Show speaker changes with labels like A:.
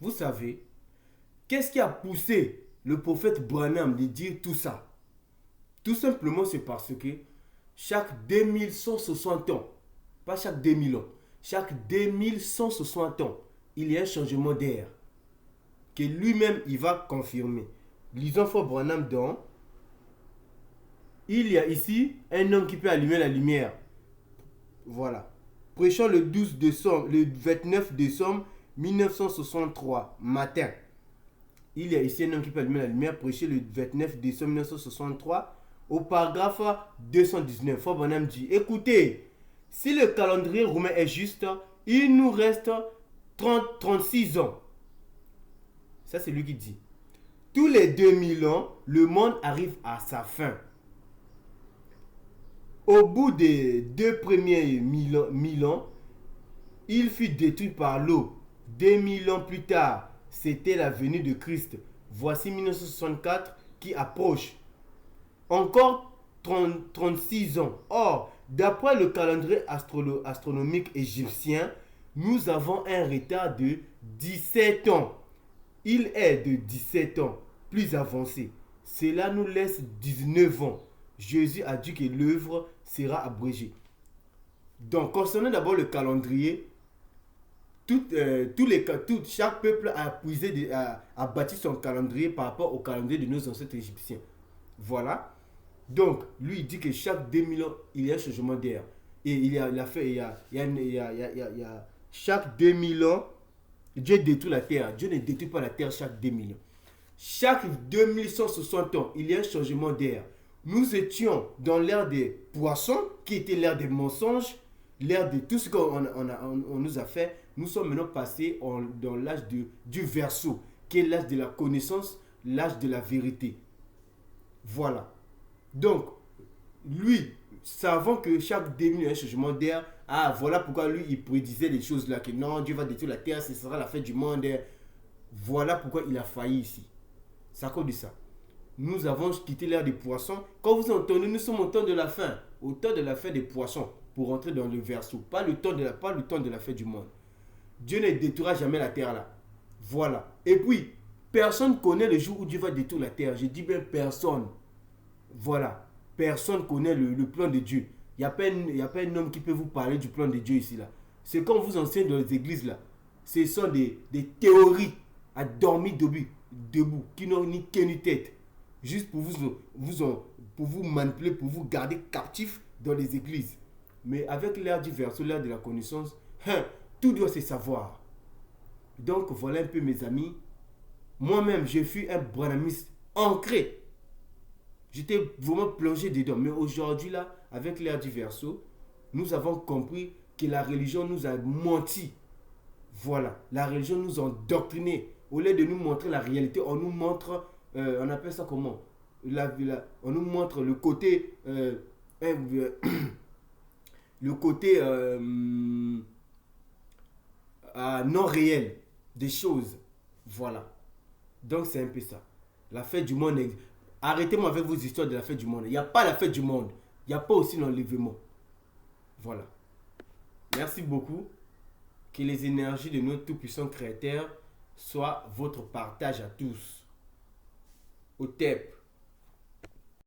A: Vous savez, qu'est-ce qui a poussé le prophète Branham de dire tout ça? Tout simplement, c'est parce que chaque 2160 ans, pas chaque 2000 ans, chaque 2160 ans, il y a un changement d'air que lui-même, il va confirmer. Lisons Frère Branham dans il y a ici un homme qui peut allumer la lumière. Voilà. Prêchons le 12 décembre, le 29 décembre 1963, matin. Il y a ici un homme qui peut allumer la lumière, prêché le 29 décembre 1963, au paragraphe 219. Frère Branham dit, écoutez, si le calendrier romain est juste, il nous reste 36 ans. Ça, c'est lui qui dit. Tous les 2000 ans, le monde arrive à sa fin. Au bout des 2 premiers 1000 ans, il fut détruit par l'eau. 2000 ans plus tard, c'était la venue de Christ. Voici 1964 qui approche. Encore 36 ans. Or, d'après le calendrier astronomique égyptien, nous avons un retard de 17 ans. Il est de 17 ans plus avancé. Cela nous laisse 19 ans. Jésus a dit que l'œuvre sera abrégée. Donc, concernant d'abord le calendrier, chaque peuple a bâti son calendrier par rapport au calendrier de nos ancêtres égyptiens. Voilà. Donc, lui, il dit que chaque 2000 ans, il y a un changement d'air. Et chaque 2000 ans, Dieu détruit la terre. Dieu ne détruit pas la terre chaque 2000 ans. Chaque 2160 ans, il y a un changement d'air. Nous étions dans l'ère des poissons, qui était l'ère des mensonges, l'ère de tout ce qu'on nous a fait. Nous sommes maintenant passés dans l'âge du verseau, qui est l'âge de la connaissance, l'âge de la vérité. Voilà. Donc, lui, savant que chaque 2000 a un changement d'air, voilà pourquoi lui, il prédisait des choses là, que non, Dieu va détruire la terre, ce sera la fin du monde. Voilà pourquoi il a failli ici. C'est à cause de ça. Nous avons quitté l'ère des poissons. Quand vous entendez, nous sommes au temps de la fin. Au temps de la fin des poissons. Pour rentrer dans le verseau. Pas le temps de la fin du monde. Dieu ne détruira jamais la terre là. Voilà. Et puis, personne ne connaît le jour où Dieu va détruire la terre. Je dis bien personne. Voilà. Personne ne connaît le plan de Dieu. Il n'y a pas un homme qui peut vous parler du plan de Dieu ici là. C'est comme vous enseigne dans les églises là. Ce sont des théories à dormir debout qui n'ont ni queue ni tête. Juste pour vous manipuler, pour vous garder captif dans les églises. Mais avec l'ère du verseau, l'ère de la connaissance, tout doit se savoir. Donc voilà un peu mes amis. Moi-même, je fus un branhamiste ancré. J'étais vraiment plongé dedans. Mais aujourd'hui là, avec l'ère du verseau, nous avons compris que la religion nous a menti. Voilà, la religion nous a endoctrinés. Au lieu de nous montrer la réalité, on nous montre, on appelle ça comment, on nous montre le côté, le côté non réel des choses. Voilà. Donc c'est un peu ça. La fête du monde. Arrêtez-moi avec vos histoires de la fête du monde. Il n'y a pas la fête du monde. Il n'y a pas aussi l'enlèvement. Voilà. Merci beaucoup. Que les énergies de notre tout-puissant Créateur soient votre partage à tous. Au TEP.